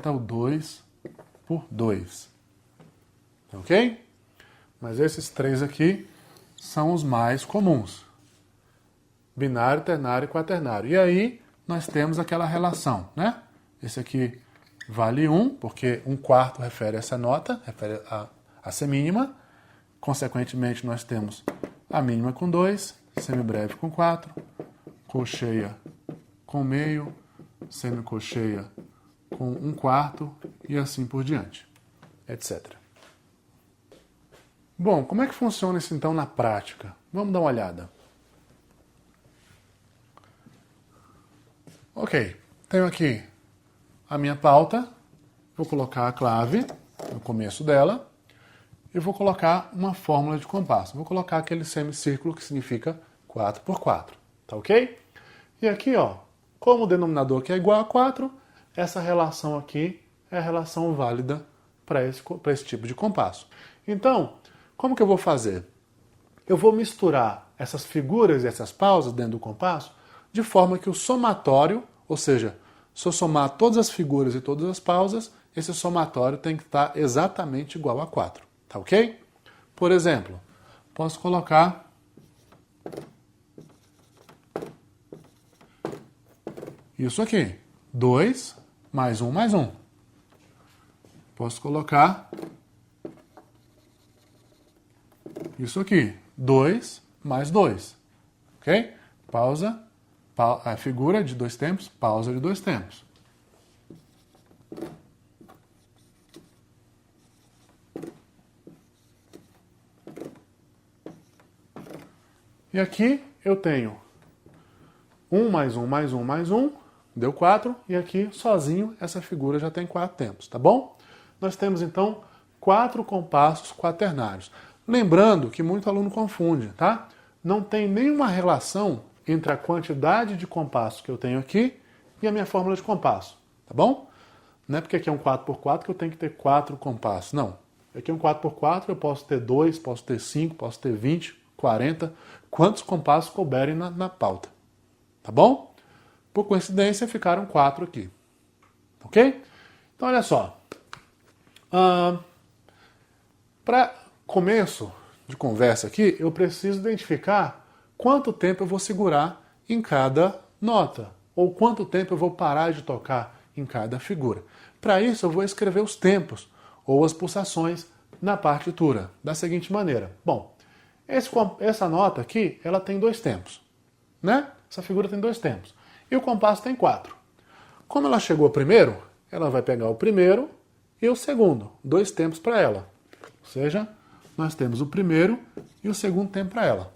representa o 2 por 2. Ok? Mas esses três aqui são os mais comuns. Binário, ternário e quaternário. E aí nós temos aquela relação, né? Esse aqui vale 1, porque 1/4 refere a essa nota, refere a semínima. Consequentemente, nós temos a mínima com 2, semibreve com 4, colcheia com meio, semicolcheia com 1/4 e assim por diante, etc. Bom, como é que funciona isso então na prática? Vamos dar uma olhada. Ok, tenho aqui a minha pauta, vou colocar a clave no começo dela e vou colocar uma fórmula de compasso. Vou colocar aquele semicírculo que significa 4 por 4, tá ok? E aqui, ó, como o denominador aqui é igual a 4, essa relação aqui é a relação válida para esse tipo de compasso. Então, como que eu vou fazer? Eu vou misturar essas figuras e essas pausas dentro do compasso de forma que o somatório, ou seja, se eu somar todas as figuras e todas as pausas, esse somatório tem que estar exatamente igual a 4. Tá ok? Por exemplo, posso colocar isso aqui. 2 mais 1 mais 1. Posso colocar isso aqui. 2 mais 2. Ok? Pausa. A figura de 2 tempos, pausa de 2 tempos. E aqui eu tenho 1 mais 1 mais 1 mais 1, deu 4, e aqui sozinho essa figura já tem 4 tempos, tá bom? Nós temos então 4 compassos quaternários. Lembrando que muito aluno confunde, tá? Não tem nenhuma relação entre a quantidade de compassos que eu tenho aqui e a minha fórmula de compasso, tá bom? Não é porque aqui é um 4x4 que eu tenho que ter 4 compassos, não. Aqui é um 4x4, eu posso ter 2, posso ter 5, posso ter 20, 40, quantos compassos couberem na pauta, tá bom? Por coincidência, ficaram 4 aqui, ok? Então, olha só. Para começo de conversa aqui, eu preciso identificar quanto tempo eu vou segurar em cada nota, ou quanto tempo eu vou parar de tocar em cada figura. Para isso, eu vou escrever os tempos, ou as pulsações, na partitura, da seguinte maneira. Bom, essa nota aqui, ela tem 2 tempos, né? Essa figura tem 2 tempos. E o compasso tem 4. Como ela chegou primeiro, ela vai pegar o primeiro e o segundo, 2 tempos para ela. Ou seja, nós temos o primeiro e o segundo tempo para ela.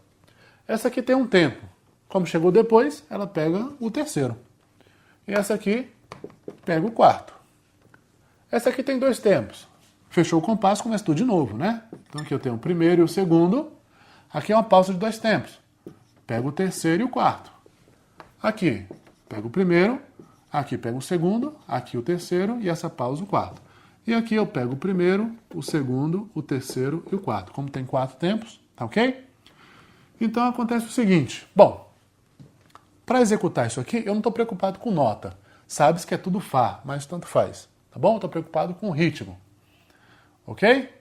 Essa aqui tem um tempo. Como chegou depois, ela pega o terceiro. E essa aqui pega o quarto. Essa aqui tem 2 tempos. Fechou o compasso, começa tudo de novo, né? Então aqui eu tenho o primeiro e o segundo. Aqui é uma pausa de 2 tempos. Pego o terceiro e o quarto. Aqui, pego o primeiro. Aqui pego o segundo. Aqui o terceiro e essa pausa o quarto. E aqui eu pego o primeiro, o segundo, o terceiro e o quarto. Como tem 4 tempos, tá ok? Então acontece o seguinte. Bom, para executar isso aqui, eu não estou preocupado com nota. Sabes que é tudo Fá, mas tanto faz. Tá bom? Estou preocupado com o ritmo. Ok?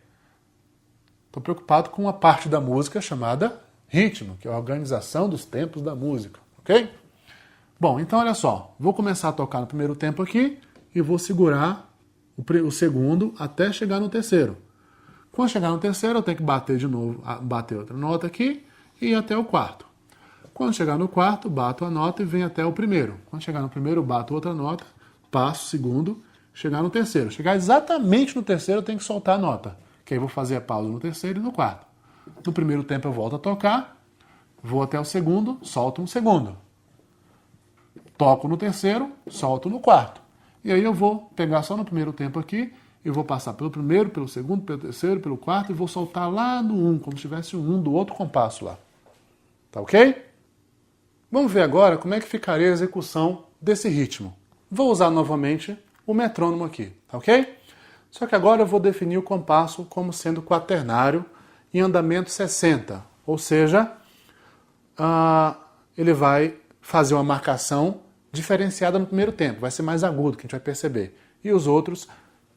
Estou preocupado com uma parte da música chamada ritmo, que é a organização dos tempos da música. Ok? Bom, então olha só. Vou começar a tocar no primeiro tempo aqui e vou segurar o segundo até chegar no terceiro. Quando chegar no terceiro, eu tenho que bater de novo, bater outra nota aqui e ir até o quarto. Quando chegar no quarto, bato a nota e venho até o primeiro. Quando chegar no primeiro, bato outra nota, passo o segundo, chegar no terceiro. Chegar exatamente no terceiro, eu tenho que soltar a nota. Que aí eu vou fazer a pausa no terceiro e no quarto. No primeiro tempo eu volto a tocar, vou até o segundo, solto um segundo. Toco no terceiro, solto no quarto. E aí eu vou pegar só no primeiro tempo aqui, e vou passar pelo primeiro, pelo segundo, pelo terceiro, pelo quarto, e vou soltar lá no 1, como se tivesse um 1 do outro compasso lá. Tá ok? Vamos ver agora como é que ficaria a execução desse ritmo. Vou usar novamente o metrônomo aqui, tá ok? Só que agora eu vou definir o compasso como sendo quaternário em andamento 60. Ou seja, ele vai fazer uma marcação diferenciada no primeiro tempo, vai ser mais agudo, que a gente vai perceber. e os outros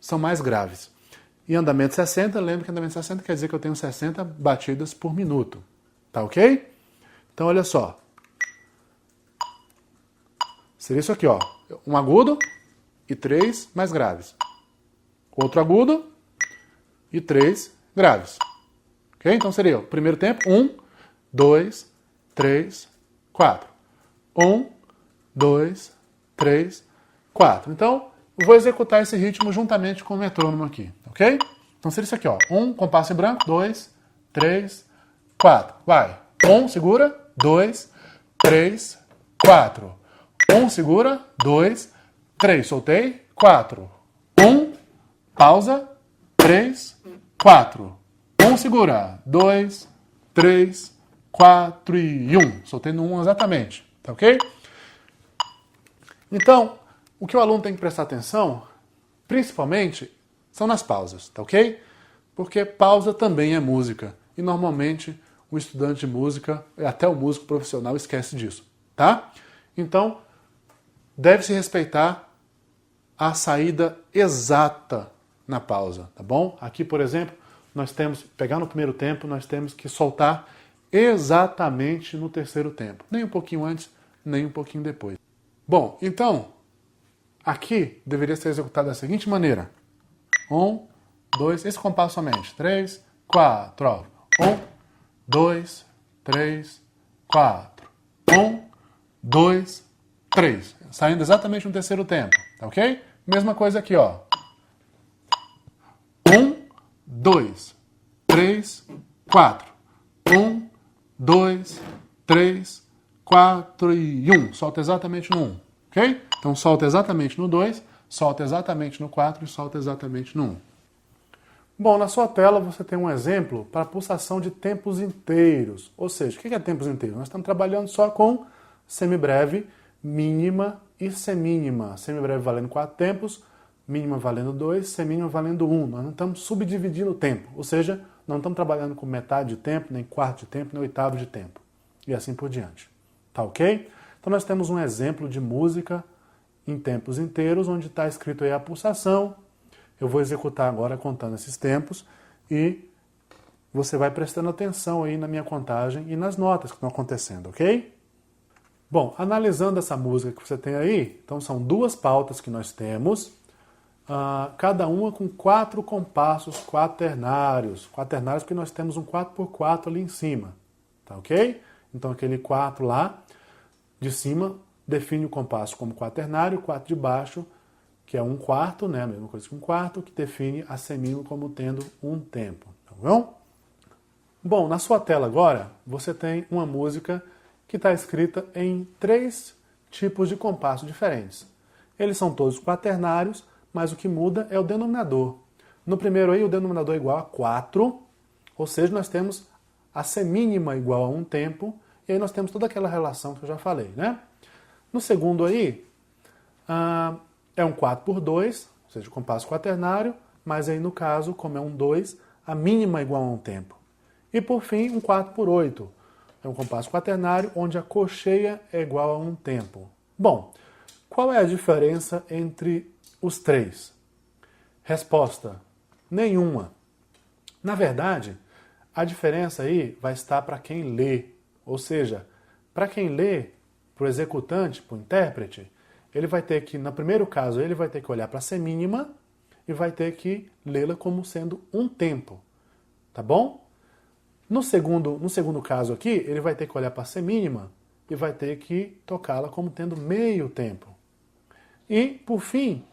são mais graves. E andamento 60, lembra que andamento 60 quer dizer que eu tenho 60 batidas por minuto. Tá ok? Então olha só. Seria isso aqui, ó. Um agudo e 3 mais graves. Outro agudo e 3 graves. Ok? Então seria o primeiro tempo, 1, 2, 3, 4. 1, 2, 3, 4. Então, eu vou executar esse ritmo juntamente com o metrônomo aqui, ok? Então seria isso aqui, ó. 1, compasso em branco, 2, 3, 4. Vai. 1, segura, 2, 3, 4. 1, segura, 2, 3. Soltei, 4. 1, pausa, 3, 4. 1, segura, 2, 3, 4 e 1. Soltei no 1 exatamente, tá ok? Então, o que o aluno tem que prestar atenção, principalmente, são nas pausas, tá ok? Porque pausa também é música. E normalmente o estudante de música, até o músico profissional, esquece disso, tá? Então, deve-se respeitar a saída exata na pausa, tá bom? Aqui, por exemplo, nós temos, pegar no primeiro tempo, nós temos que soltar exatamente no terceiro tempo. Nem um pouquinho antes, nem um pouquinho depois. Bom, então, aqui deveria ser executado da seguinte maneira. 1, 2, esse compasso somente. 3, 4, ó. 1, 2, 3, 4. 1, 2, 3. Saindo exatamente no terceiro tempo, tá ok? Mesma coisa aqui, ó. 1, 2, 3, 4. 1, 2, 3, 4 e 1. Solta exatamente no 1, ok? Então solta exatamente no 2, solta exatamente no 4 e solta exatamente no 1. Bom, na sua tela você tem um exemplo para pulsação de tempos inteiros. Ou seja, o que é tempos inteiros? Nós estamos trabalhando só com semibreve, mínima e semínima. Semibreve valendo 4 tempos, mínima valendo 2, semínima valendo 1. Nós não estamos subdividindo o tempo, ou seja, não estamos trabalhando com metade de tempo, nem quarto de tempo, nem oitavo de tempo. E assim por diante. Tá ok? Então nós temos um exemplo de música em tempos inteiros, onde está escrito aí a pulsação. Eu vou executar agora contando esses tempos e você vai prestando atenção aí na minha contagem e nas notas que estão acontecendo, ok? Bom, analisando essa música que você tem aí, então são duas pautas que nós temos, cada uma com 4 compassos quaternários. Quaternários porque nós temos um 4x4 ali em cima, tá ok? Então aquele 4 lá de cima define o compasso como quaternário, o 4 de baixo, que é 1/4, né, a mesma coisa que 1/4, que define a semínima como tendo um tempo, tá bom? Bom, na sua tela agora, você tem uma música que está escrita em 3 tipos de compasso diferentes. Eles são todos quaternários, mas o que muda é o denominador. No primeiro aí, o denominador é igual a 4, ou seja, nós temos a semínima igual a um tempo, e aí nós temos toda aquela relação que eu já falei, né? No segundo aí, é um 4x2, ou seja, compasso quaternário, mas aí no caso, como é um 2, a mínima é igual a um tempo. E por fim, um 4x8, é um compasso quaternário, onde a cocheia é igual a um tempo. Bom, qual é a diferença entre os 3? Resposta: nenhuma. Na verdade, a diferença aí vai estar para quem lê, ou seja, para quem lê, para o executante, para o intérprete, ele vai ter que, no primeiro caso, ele vai ter que olhar para a semínima e vai ter que lê-la como sendo um tempo, tá bom? No segundo caso aqui, ele vai ter que olhar para a semínima e vai ter que tocá-la como tendo meio tempo. E, por fim,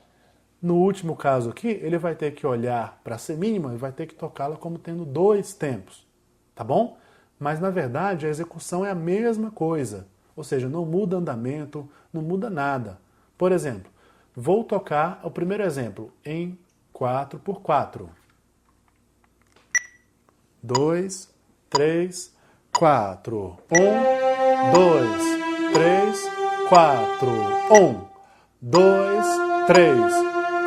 no último caso aqui, ele vai ter que olhar para a semínima e vai ter que tocá-la como tendo 2 tempos, tá bom? Mas, na verdade, a execução é a mesma coisa, ou seja, não muda andamento, não muda nada. Por exemplo, vou tocar o primeiro exemplo em 4x4. 2, 3, 4. 1, 2, 3, 4. 1, 2, 3,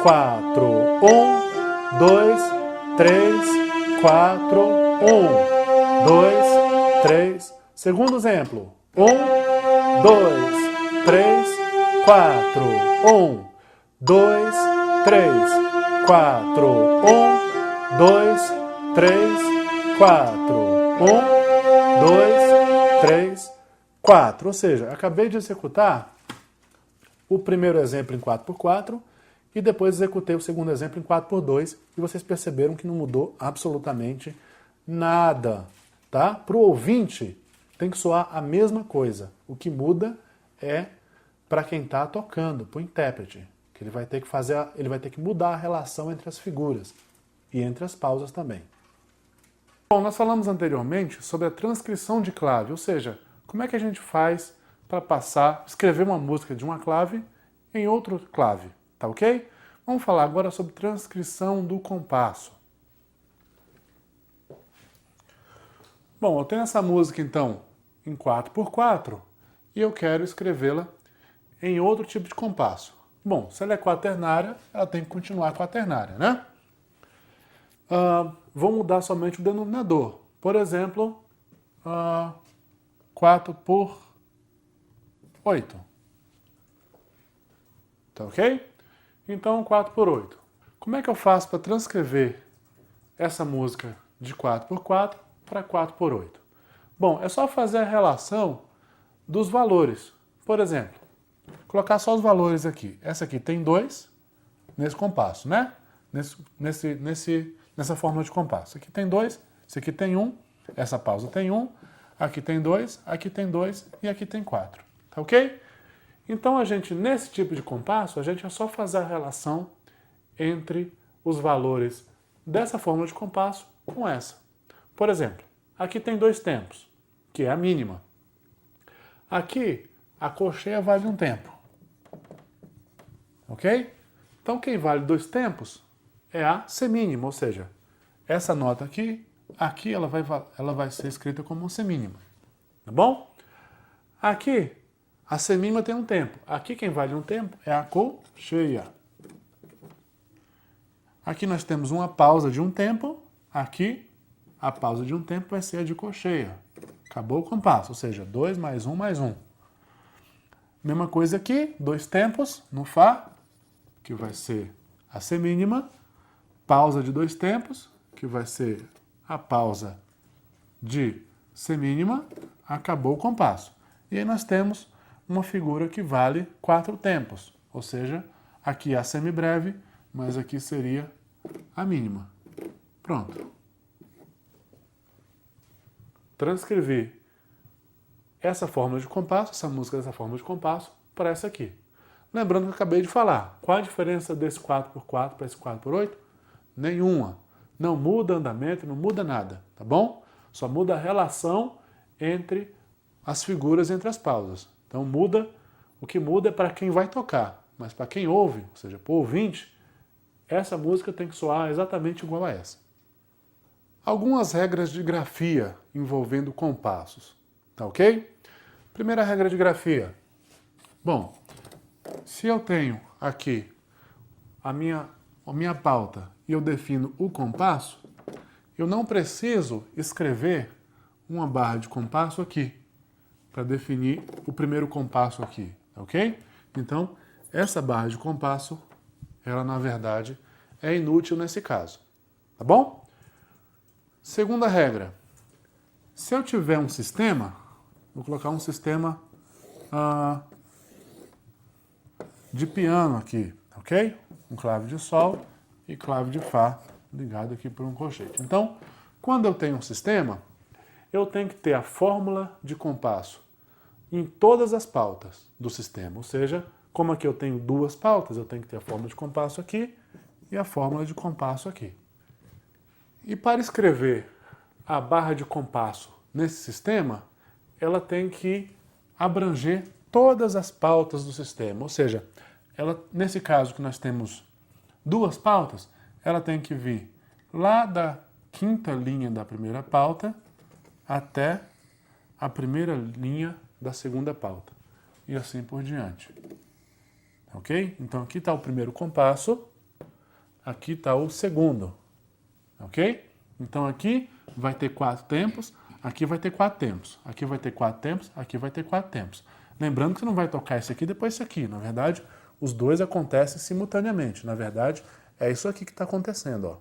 4. 1, 2, 3, 4. 1, 2, 3. Segundo exemplo. 1, 2, 3, 4. 1, 2, 3, 4, 1, 2, 3, 4, 1, 2, 3, 4. Ou seja, acabei de executar o primeiro exemplo em 4x4 e depois executei o segundo exemplo em 4x2 e vocês perceberam que não mudou absolutamente nada, tá? Para o ouvinte tem que soar a mesma coisa. O que muda é para quem está tocando, para o intérprete, que ele vai ter que ele vai ter que mudar a relação entre as figuras e entre as pausas também. Bom, nós falamos anteriormente sobre a transcrição de clave, ou seja, como é que a gente faz para escrever uma música de uma clave em outra clave, tá ok? Vamos falar agora sobre transcrição do compasso. Bom, eu tenho essa música então em 4x4 e eu quero escrevê-la em outro tipo de compasso. Bom, se ela é quaternária, ela tem que continuar quaternária, né? Vou mudar somente o denominador. Por exemplo, 4x8. Tá ok? Então, 4x8. Como é que eu faço para transcrever essa música de 4x4 para 4x8? Bom, é só fazer a relação dos valores. Por exemplo, colocar só os valores aqui. Essa aqui tem 2 nesse compasso, né? Nessa fórmula de compasso. Aqui tem 2, esse aqui tem 1, essa pausa tem 1, aqui tem 2, aqui tem 2 e aqui tem 4. Tá ok? Então, nesse tipo de compasso, a gente é só fazer a relação entre os valores dessa fórmula de compasso com essa. Por exemplo, aqui tem 2 tempos, que é a mínima. Aqui, a colcheia vale 1 tempo. Ok? Então, quem vale 2 tempos é a semínima, ou seja, essa nota aqui ela vai ser escrita como semínima. Tá bom? Aqui, a semínima tem 1 tempo. Aqui, quem vale 1 tempo é a colcheia. Aqui nós temos uma pausa de 1 tempo. Aqui, a pausa de 1 tempo vai ser a de colcheia. Acabou o compasso, ou seja, 2 mais 1 mais 1. Mesma coisa aqui, 2 tempos no Fá, que vai ser a semínima. Pausa de 2 tempos, que vai ser a pausa de semínima. Acabou o compasso. E aí nós temos uma figura que vale 4 tempos. Ou seja, aqui é a semibreve, mas aqui seria a mínima. Pronto. Transcrevi essa fórmula de compasso, essa música dessa fórmula de compasso, para essa aqui. Lembrando que eu acabei de falar, qual a diferença desse 4x4 para esse 4x8? Nenhuma. Não muda andamento, não muda nada, tá bom? Só muda a relação entre as figuras, entre as pausas. Então o que muda é para quem vai tocar, mas para quem ouve, ou seja, para o ouvinte, essa música tem que soar exatamente igual a essa. Algumas regras de grafia envolvendo compassos, tá ok? Primeira regra de grafia. Bom, se eu tenho aqui a minha pauta e eu defino o compasso, eu não preciso escrever uma barra de compasso aqui para definir o primeiro compasso aqui, ok? Então, essa barra de compasso, ela na verdade é inútil nesse caso, tá bom? Segunda regra, se eu tiver um sistema, vou colocar um sistema de piano aqui, ok? Um clave de sol e clave de Fá ligado aqui por um colchete. Então, quando eu tenho um sistema, eu tenho que ter a fórmula de compasso em todas as pautas do sistema. Ou seja, como aqui eu tenho 2 pautas, eu tenho que ter a fórmula de compasso aqui e a fórmula de compasso aqui. E para escrever a barra de compasso nesse sistema, ela tem que abranger todas as pautas do sistema. Ou seja, nesse caso que nós temos 2 pautas, ela tem que vir lá da 5ª linha da primeira pauta até a primeira linha da segunda pauta. E assim por diante. Ok? Então aqui está o primeiro compasso, aqui está o segundo. Ok? Então aqui vai ter 4 tempos, aqui vai ter 4 tempos, aqui vai ter 4 tempos, aqui vai ter 4 tempos. Lembrando que você não vai tocar esse aqui e depois esse aqui. Na verdade, os dois acontecem simultaneamente. Na verdade, é isso aqui que está acontecendo, ó.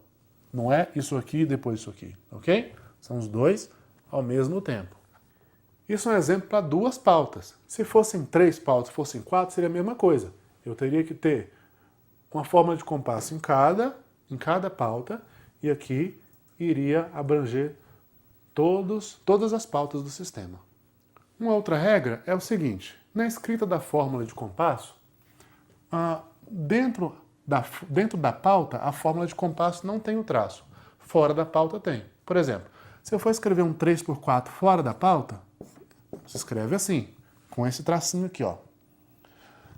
Não é isso aqui e depois isso aqui, ok? São os dois ao mesmo tempo. Isso é um exemplo para duas pautas. Se fossem 3 pautas, fossem 4, seria a mesma coisa. Eu teria que ter uma fórmula de compasso em cada pauta, e aqui iria abranger todas as pautas do sistema. Uma outra regra é o seguinte: na escrita da fórmula de compasso, dentro da pauta, a fórmula de compasso não tem o traço. Fora da pauta tem. Por exemplo, se eu for escrever um 3x4 fora da pauta, se escreve assim, com esse tracinho aqui, ó.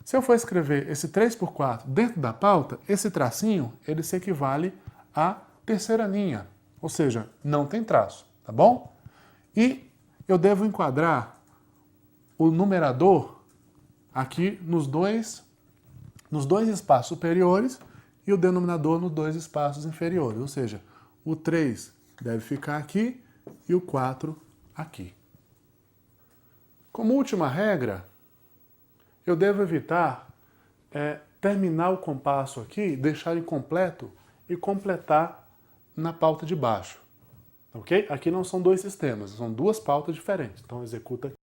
Se eu for escrever esse 3x4 dentro da pauta, esse tracinho, ele se equivale à terceira linha, ou seja, não tem traço, tá bom? E eu devo enquadrar o numerador aqui nos dois espaços superiores e o denominador nos 2 espaços inferiores, ou seja, o 3 deve ficar aqui e o 4 aqui. Como última regra, eu devo evitar terminar o compasso aqui, deixar incompleto e completar na pauta de baixo. Ok? Aqui não são 2 sistemas, são 2 pautas diferentes. Então executa aqui.